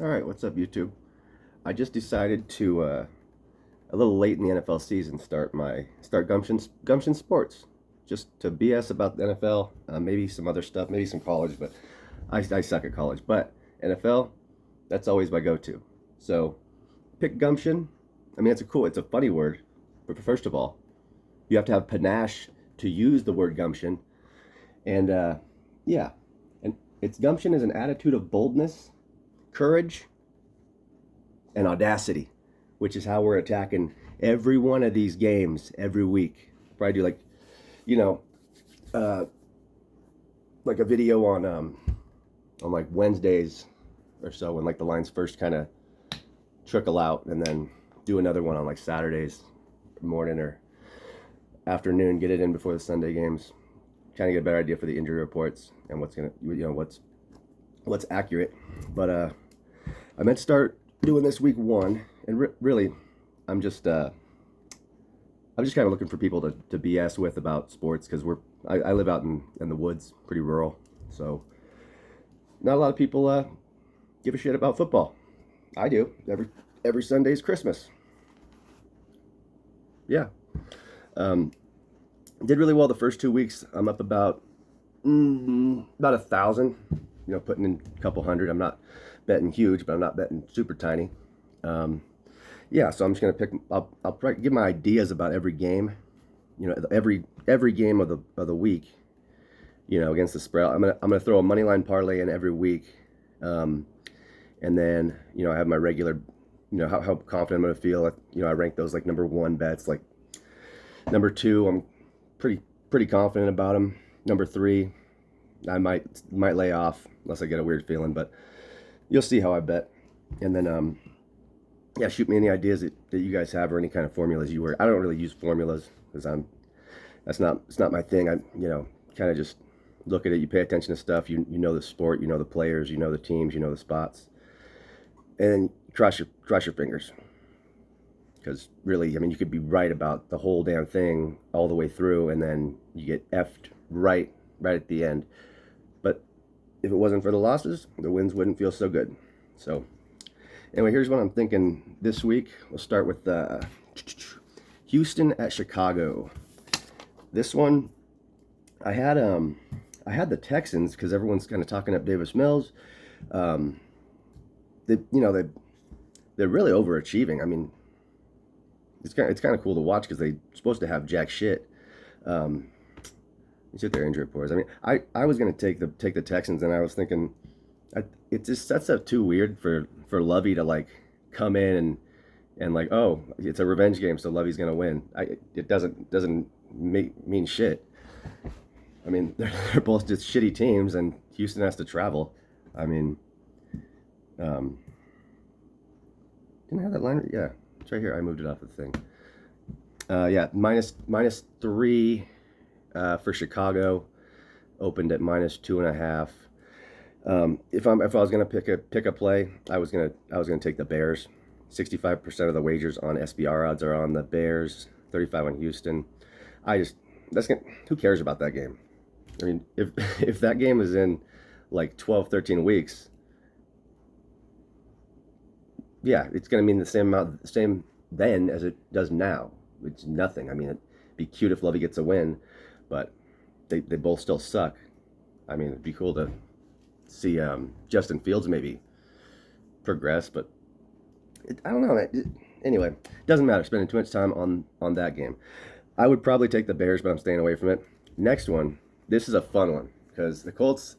All right, what's up, YouTube? I just decided to a little late in the NFL season start Gumption Sports, just to BS about the NFL, maybe some other stuff, maybe some college, but I suck at college. But NFL, that's always my go-to. So pick Gumption. I mean, it's a funny word, but first of all, you have to have panache to use the word gumption, and yeah, and it's gumption is an attitude of boldness, courage, and audacity, which is how we're attacking every one of these games every week. Probably do you know, uh, like a video on like Wednesdays or so when like the lines first kind of trickle out, and then do another one on like Saturdays morning or afternoon. Get it in before the Sunday games. Kind of get a better idea for the injury reports and what's accurate. But I meant to start doing this week one, and really, I'm just uh, I'm just kind of looking for people to BS with about sports because I live out in the woods, pretty rural, so not a lot of people give a shit about football. I do. Every Sunday's Christmas. Yeah. Um, did really well the first 2 weeks. I'm up about 1,000. Putting in a couple hundred. I'm not betting huge, but I'm not betting super tiny. Um, yeah, so I'm just gonna pick. I'll probably give my ideas about every game. Every game of the week. Against the spread. I'm gonna throw a money line parlay in every week, um, and then I have my regular. How confident I'm gonna feel. I rank those like number one bets. Like number two, I'm pretty confident about them. Number three, I might lay off unless I get a weird feeling, but you'll see how I bet. And then yeah, shoot me any ideas that you guys have or any kind of formulas you work. I don't really use formulas because it's not my thing. I kind of just look at it. You pay attention to stuff. You know the sport. You know the players. You know the teams. You know the spots, and cross your fingers. Because really, I mean, you could be right about the whole damn thing all the way through, and then you get effed right at the end. But if it wasn't for the losses, the wins wouldn't feel so good. So anyway, here's what I'm thinking this week. We'll start with Houston at Chicago. This one, I had I had the Texans because everyone's kind of talking up Davis Mills. Um, they they're really overachieving. I mean, it's kind of cool to watch because they're supposed to have jack shit. Um, you see what their injury reports. I mean, I was gonna take the Texans, and I was thinking, it just sets up too weird for Lovey to like come in and like, oh, it's a revenge game, so Lovey's gonna win. It doesn't mean shit. I mean, they're both just shitty teams, and Houston has to travel. I mean, um, didn't I have that line? Yeah, it's right here. I moved it off the thing. Yeah, minus three for Chicago. Opened at minus 2.5. If I was gonna pick a play, I was gonna take the Bears. 65% of the wagers on SBR odds are on the Bears. 35 on Houston. I just that's gonna who cares about that game? I mean, if if that game is in like 12, 13 weeks, yeah, it's gonna mean same then as it does now. It's nothing. I mean, it'd be cute if Lovey gets a win, but they both still suck. I mean, it'd be cool to see Justin Fields maybe progress, but I don't know. Anyway, doesn't matter. Spending too much time on that game. I would probably take the Bears, but I'm staying away from it. Next one. This is a fun one because the Colts.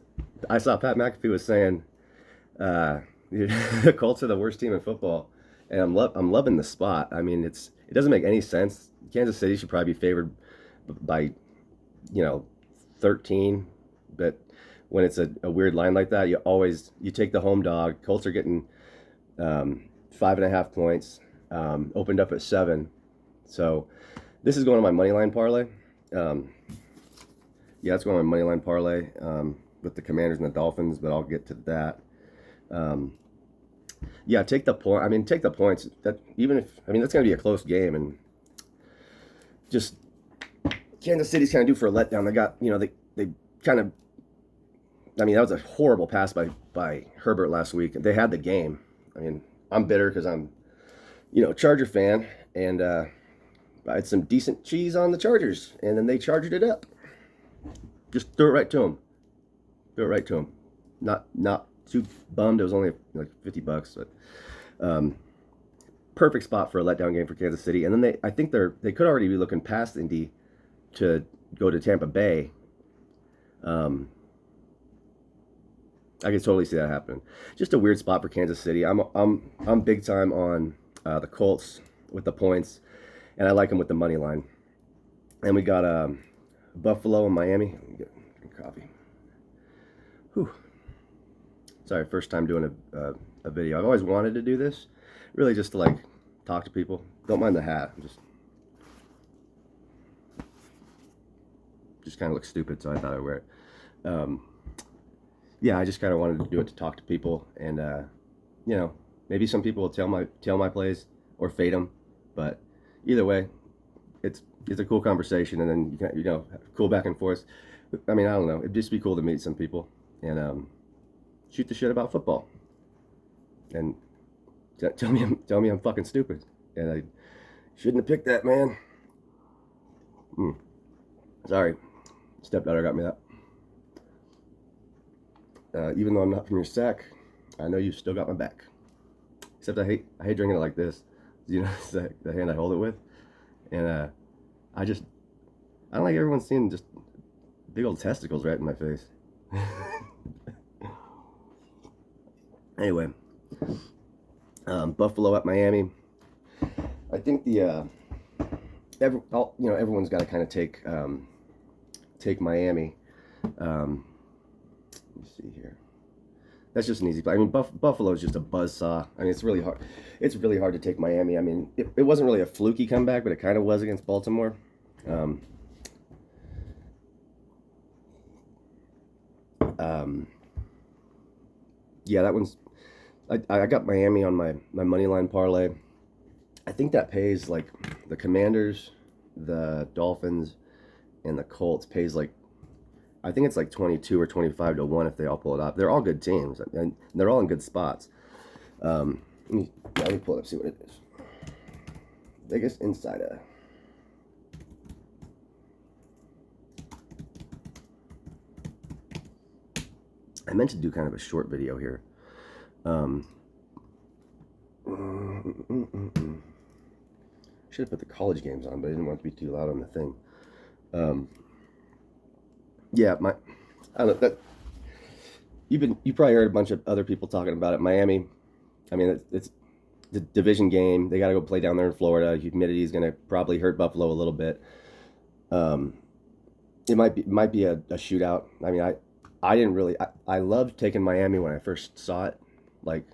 I saw Pat McAfee was saying the Colts are the worst team in football, and I'm loving the spot. I mean, it doesn't make any sense. Kansas City should probably be favored by 13, but when it's a weird line like that, you take the home dog. Colts are getting 5.5 points, opened up at 7, so this is going on my money line parlay. Um, yeah, it's going on my money line parlay with the Commanders and the Dolphins, but I'll get to that. Um, yeah, take the point. I mean, take the points. That even if I mean that's going to be a close game, and just Kansas City's kind of due for a letdown. They got they kind of. I mean, that was a horrible pass by Herbert last week. They had the game. I mean, I'm bitter because I'm, Charger fan, and I had some decent cheese on the Chargers, and then they charged it up. Just threw it right to them. Threw it right to them. Not too bummed. It was only like $50, but perfect spot for a letdown game for Kansas City. And then I think they could already be looking past Indy to go to Tampa Bay. I can totally see that happening. Just a weird spot for Kansas City. I'm big time on the Colts with the points, and I like them with the money line. And we got Buffalo and Miami. Drink coffee. Whew. Sorry, first time doing a video. I've always wanted to do this, really just to like talk to people. Don't mind the hat. Just kind of looks stupid, so I thought I'd wear it. Yeah, I just kind of wanted to do it to talk to people, and maybe some people will tell my plays or fade them, but either way, it's a cool conversation, and then you can cool back and forth. I mean, I don't know, it'd just be cool to meet some people and shoot the shit about football, and tell me I'm fucking stupid, and I shouldn't have picked that, man. Sorry, stepdaughter got me that. Even though I'm not from your sack, I know you still got my back. Except I hate drinking it like this. It's the hand I hold it with, and I don't like everyone seeing just big old testicles right in my face. Anyway, Buffalo at Miami. I think everyone's got to kind of take Miami. Let me see here. That's just an easy play. I mean, Buffalo is just a buzzsaw. I mean, it's really hard. It's really hard to take Miami. I mean, it wasn't really a fluky comeback, but it kind of was against Baltimore. Yeah, that one's. I got Miami on my money line parlay. I think that pays like the Commanders, the Dolphins, and the Colts pays like. I think it's like 22 or 25 to 1 if they all pull it off. They're all good teams, and they're all in good spots. Let me pull it up, see what it is. Vegas Insider. I meant to do kind of a short video here. Should have put the college games on, but I didn't want it to be too loud on the thing. Yeah, I don't know that you probably heard a bunch of other people talking about it. Miami, I mean, it's the division game. They got to go play down there in Florida. Humidity is going to probably hurt Buffalo a little bit. It might be a shootout. I mean, I didn't really. I loved taking Miami when I first saw it, like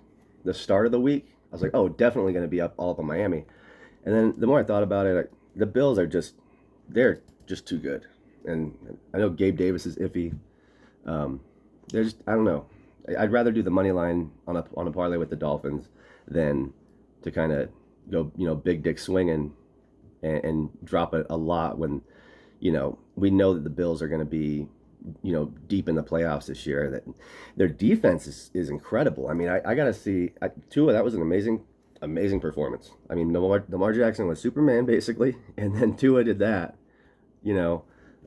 the start of the week. I was like, oh, definitely going to be all up on Miami. And then the more I thought about it, the Bills they're just too good. And I know Gabe Davis is iffy. They're just, I don't know. I'd rather do the money line on a parlay with the Dolphins than to kind of go, big dick swinging and drop a lot when, we know that the Bills are going to be, deep in the playoffs this year. That their defense is incredible. I mean, I got to see Tua. That was an amazing performance. I mean, Lamar Jackson was Superman basically, and then Tua did that.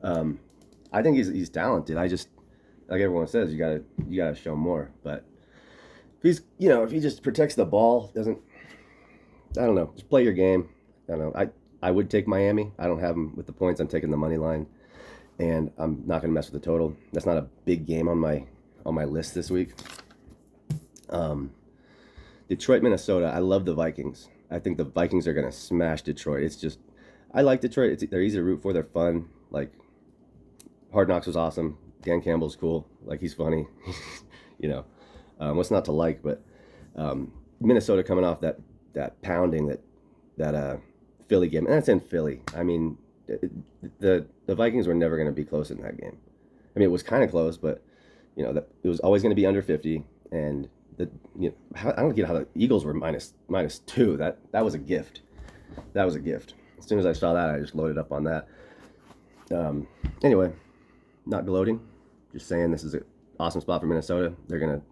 I think he's talented. I just, like everyone says, you gotta show more. But if he just protects the ball, I don't know, just play your game. I don't know. I would take Miami. I don't have them with the points. I'm taking the money line, and I'm not gonna mess with the total. That's not a big game on my list this week. Detroit, Minnesota. I love the Vikings. I think the Vikings are gonna smash Detroit. It's just, I like Detroit. They're easy to root for. They're fun. Like, Hard Knocks was awesome. Dan Campbell's cool. Like, he's funny. What's not to like? But Minnesota coming off that pounding that Philly game, and that's in Philly. I mean, the Vikings were never going to be close in that game. I mean, it was kind of close, but it was always going to be under 50. And I don't get how the Eagles were minus 2. That was a gift. That was a gift. As soon as I saw that, I just loaded up on that. Anyway, not gloating, just saying this is an awesome spot for Minnesota.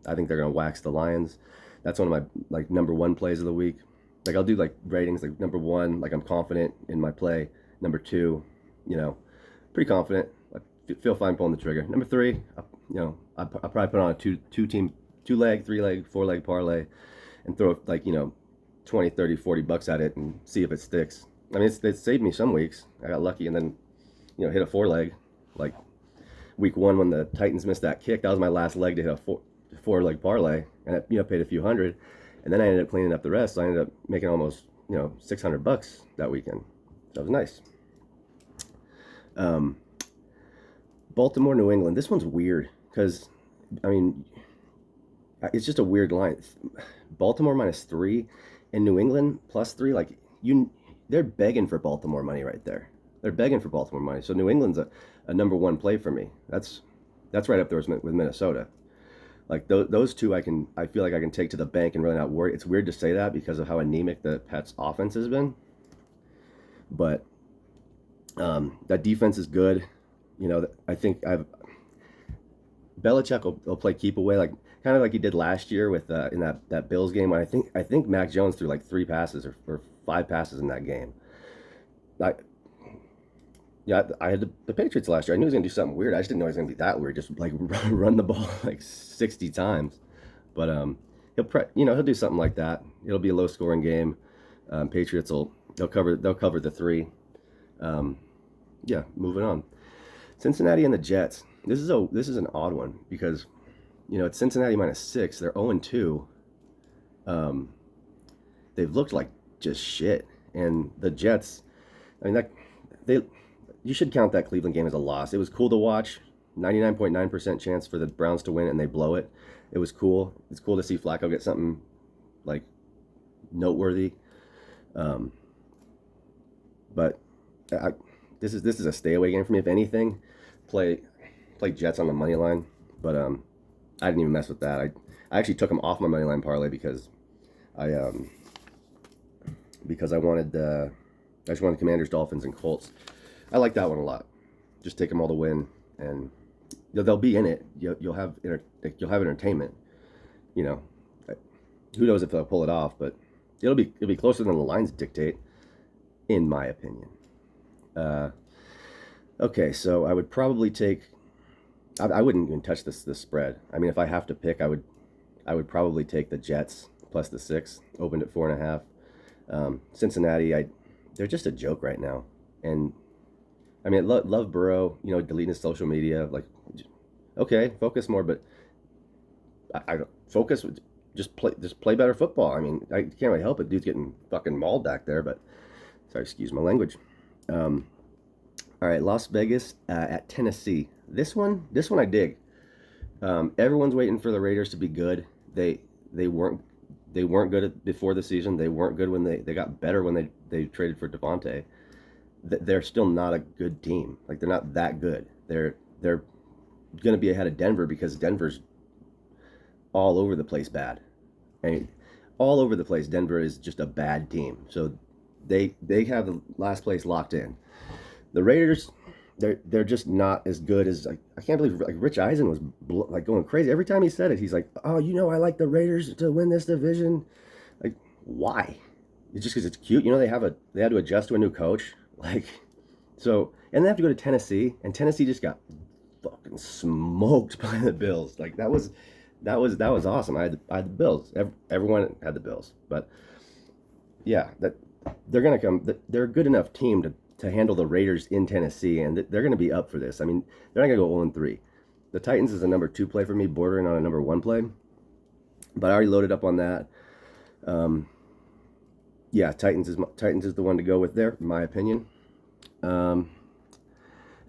I think they're gonna wax the Lions. That's one of my like number one plays of the week. Like I'll do like ratings like number one, like I'm confident in my play. Number two, you know, pretty confident. I feel fine pulling the trigger. Number three, I probably put on a two leg, three leg, four leg parlay, and throw like 20, 30, $40 at it and see if it sticks. I mean, it saved me some weeks. I got lucky and then hit a four leg, like week one when the Titans missed that kick. That was my last leg to hit a four leg parlay, and it paid a few hundred, and then I ended up cleaning up the rest. So I ended up making almost $600 that weekend. That was nice. Baltimore, New England. This one's weird because, I mean, it's just a weird line. Baltimore -3 and New England +3. Like they're begging for Baltimore money right there. They're begging for Baltimore money. So New England's a number one play for me. That's right up there with Minnesota. Like those two, I feel like I can take to the bank and really not worry. It's weird to say that because of how anemic the Pats' offense has been, but that defense is good. I think Belichick will play keep away, like kind of like he did last year with in that Bills game. When I think Mac Jones threw like 3 passes or 5 passes in that game. I had the Patriots last year. I knew he was gonna do something weird. I just didn't know he was gonna be that weird. Just like run the ball like 60 times. But he'll do something like that. It'll be a low scoring game. Patriots they'll cover the 3. Moving on. Cincinnati and the Jets. This is an odd one because it's Cincinnati -6. They're 0-2. They've looked like just shit, and the Jets. I mean you should count that Cleveland game as a loss. It was cool to watch. 99.9% chance for the Browns to win, and they blow it. It was cool. It's cool to see Flacco get something like noteworthy. But this is a stay away game for me. If anything, play Jets on the money line. But I didn't even mess with that. I actually took them off my money line parlay because I wanted I just wanted Commanders, Dolphins, and Colts. I like that one a lot. Just take them all to win, and they'll be in it. You'll have entertainment. Who knows if they'll pull it off, but it'll be closer than the lines dictate, in my opinion. Okay, so I would probably take. I wouldn't even touch this spread. I mean, if I have to pick, I would probably take the Jets plus the 6. Opened at 4.5. Cincinnati, they're just a joke right now, and I mean, love Burrow. Deleting his social media. Like, okay, focus more, but I don't focus. Just play better football. I mean, I can't really help it. Dude's getting fucking mauled back there, but sorry, excuse my language. All right, Las Vegas at Tennessee. This one I dig. Everyone's waiting for the Raiders to be good. They weren't good before the season. They weren't good when they got better when they traded for Devontae. They're still not a good team. Like, they're not that good. They're going to be ahead of Denver because Denver's all over the place bad. I mean, all over the place. Denver is just a bad team. So they have the last place locked in. The Raiders, they're just not as good as I can't believe like Rich Eisen was like going crazy every time he said it. He's like, oh, I like the Raiders to win this division. Like, why? It's just because it's cute. They had to adjust to a new coach. Like, so, and they have to go to Tennessee, and Tennessee just got fucking smoked by the Bills. Like, that was awesome. I had the Bills. Everyone had the Bills, but yeah, that they're gonna come. They're a good enough team to handle the Raiders in Tennessee, and they're gonna be up for this. I mean, they're not gonna go 0-3. The Titans is a number 2 play for me, bordering on a number 1 play, but I already loaded up on that. Yeah, Titans is the one to go with there, in my opinion.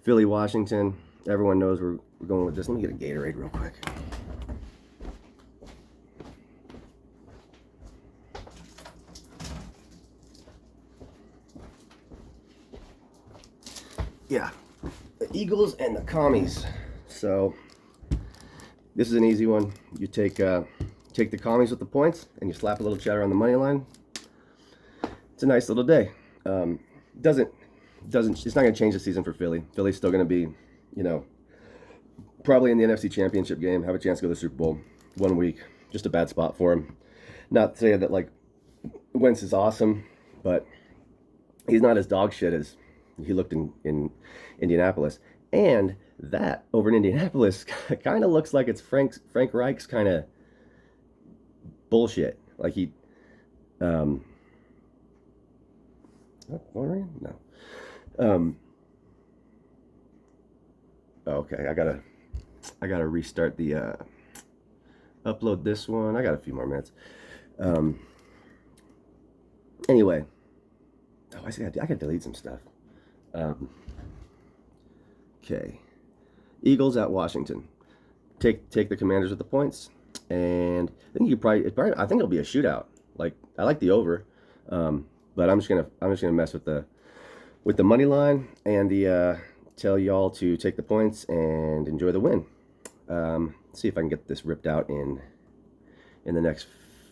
Philly, Washington. Everyone knows we're going with this. Let me get a Gatorade real quick. Yeah, the Eagles and the Commies. So this is an easy one. You take the Commies with the points, and you slap a little cheddar on the money line. It's a nice little day. It's not going to change the season for Philly. Philly's still going to be, probably in the NFC Championship game, have a chance to go to the Super Bowl 1 week. Just a bad spot for them. Not to say that like Wentz is awesome, but he's not as dog shit as he looked in Indianapolis. And that over in Indianapolis kind of looks like it's Frank Reich's kind of bullshit. Like he, um, no. Um, okay, I gotta restart the upload this one. I got a few more minutes. Um, anyway, oh, I see. I can delete some stuff. Um, okay, Eagles at Washington. Take the Commanders with the points, and I think I think it'll be a shootout. Like I like the over, but I'm just gonna mess with the money line and the tell y'all to take the points and enjoy the win. See if I can get this ripped out in the next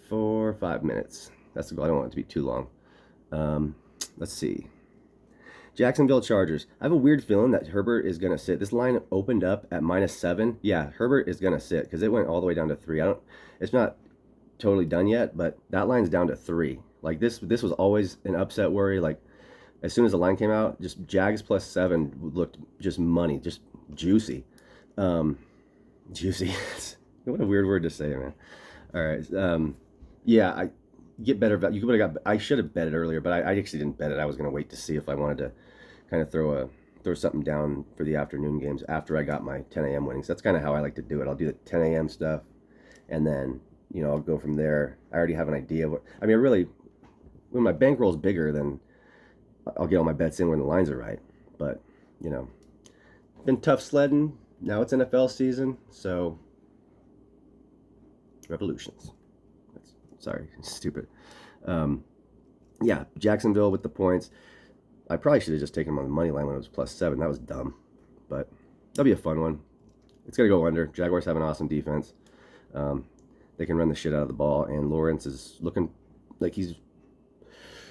4 or 5 minutes. That's the goal. I don't want it to be too long. Let's see. Jacksonville Chargers. I have a weird feeling that Herbert is going to sit. This line opened up at -7. Yeah, Herbert is going to sit because it went all the way down to 3. It's not totally done yet, but that line's down to 3. Like this was always an upset worry. Like as soon as the line came out, just Jags +7 looked just money, just juicy. Juicy. What a weird word to say, man. All right. Yeah, I get better. You could have got. I should have bet it earlier, but I actually didn't bet it. I was going to wait to see if I wanted to kind of throw something down for the afternoon games after I got my 10 a.m. winnings. That's kind of how I like to do it. I'll do the 10 a.m. stuff, and then I'll go from there. I already have an idea of what. I mean, when my bankroll's bigger, then I'll get all my bets in when the lines are right. But been tough sledding. Now it's NFL season, so revolutions. Sorry, stupid. Yeah, Jacksonville with the points. I probably should have just taken them on the money line when it was +7. That was dumb, but that'll be a fun one. It's gonna go under. Jaguars have an awesome defense. They can run the shit out of the ball, and Lawrence is looking like he's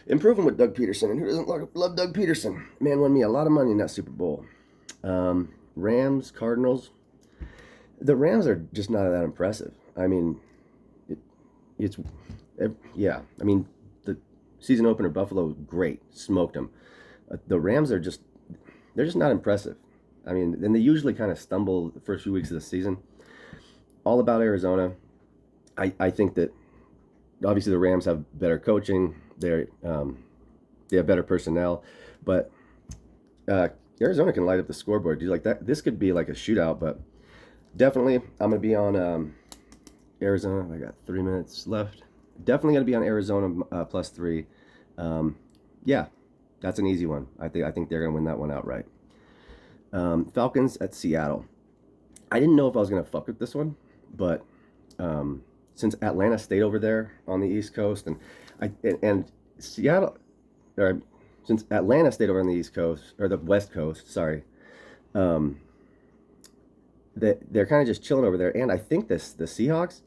improving with Doug Peterson. And who doesn't love Doug Peterson? Man won me a lot of money in that Super Bowl. Rams, Cardinals. The Rams are just not that impressive. I mean, yeah. I mean, the season opener Buffalo, great, smoked them. The Rams they're just not impressive. I mean, and they usually kind of stumble the first few weeks of the season. All about Arizona. I think that obviously the Rams have better coaching. They have better personnel, but Arizona can light up the scoreboard. Do you like that? This could be like a shootout, but definitely I'm gonna be on Arizona. I got 3 minutes left. Definitely gonna be on Arizona +3. Yeah, that's an easy one. I think they're gonna win that one outright. Falcons at Seattle. I didn't know if I was gonna fuck with this one, but since Atlanta stayed over there on the East Coast, and Seattle, or since Atlanta stayed over on the East Coast or the West Coast, sorry, they're kind of just chilling over there. And I think the Seahawks,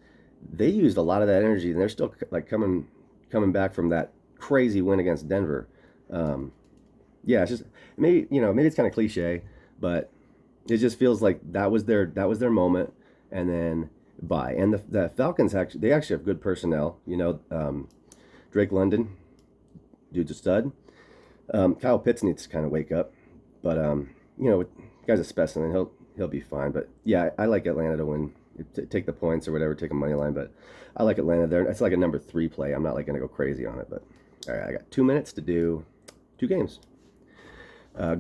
they used a lot of that energy, and they're still like coming back from that crazy win against Denver. Yeah, it's just maybe it's kind of cliche, but it just feels like that was their moment, and then bye. And the Falcons actually have good personnel. Drake London, dude's a stud. Kyle Pitts needs to kind of wake up, but guy's a specimen. He'll be fine. But yeah, I like Atlanta to win. Take the points or whatever. Take a money line, but I like Atlanta there. It's like a number 3 play. I'm not like gonna go crazy on it, but all right. I got 2 minutes to do 2 games.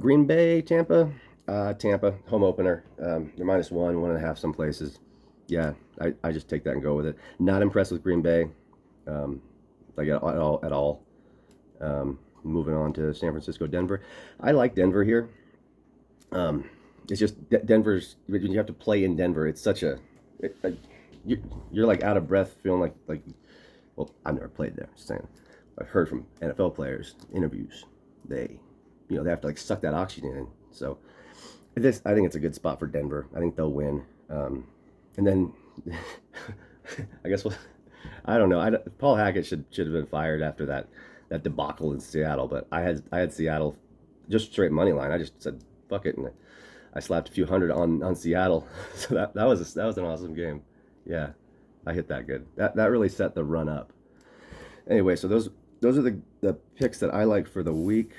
Green Bay, Tampa. Tampa home opener. They're -1, 1.5 some places. Yeah, I just take that and go with it. Not impressed with Green Bay, like at all. Moving on to San Francisco, Denver. I like Denver here. It's just Denver's, when you have to play in Denver, it's such you're like out of breath, feeling like well, I've never played there. Just saying, I've heard from NFL players interviews. They have to like suck that oxygen in. So I think it's a good spot for Denver. I think they'll win. And then I guess I don't know. Paul Hackett should have been fired after that debacle in Seattle. But I had Seattle just straight money line. I just said fuck it, and I slapped a few hundred on Seattle. So that was an awesome game. Yeah, I hit that good. That really set the run up. Anyway, so those are the picks that I like for the week.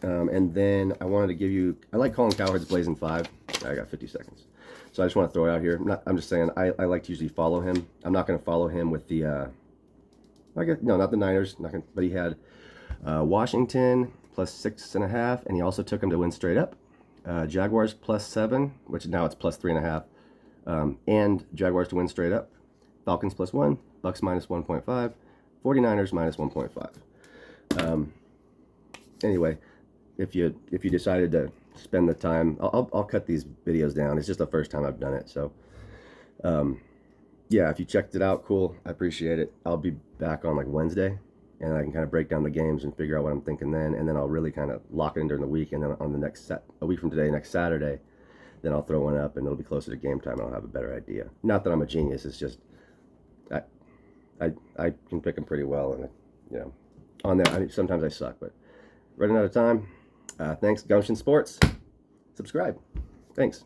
And then I wanted to give you, I like Colin Cowherd's Blazing Five. I got 50 seconds. So I just want to throw it out here. I'm just saying, I like to usually follow him. I'm not going to follow him with the, no, not the Niners, but he had Washington plus 6.5, and he also took him to win straight up. Jaguars plus 7, which now it's plus 3.5, and Jaguars to win straight up. Falcons plus 1, Bucks minus 1.5, 49ers minus 1.5. Anyway, if you decided to spend the time, I'll cut these videos down. It's just the first time I've done it, so yeah, if you checked it out, cool. I appreciate it. I'll be back on like Wednesday, and I can kind of break down the games and figure out what I'm thinking then, and then I'll really kind of lock it in during the week, and then on the next a week from today, next Saturday, then I'll throw one up, and it'll be closer to game time, and I'll have a better idea. Not that I'm a genius. It's just I can pick them pretty well, and you know, on there sometimes I suck, but running out of time. Thanks, Gumption Sports. Subscribe. Thanks.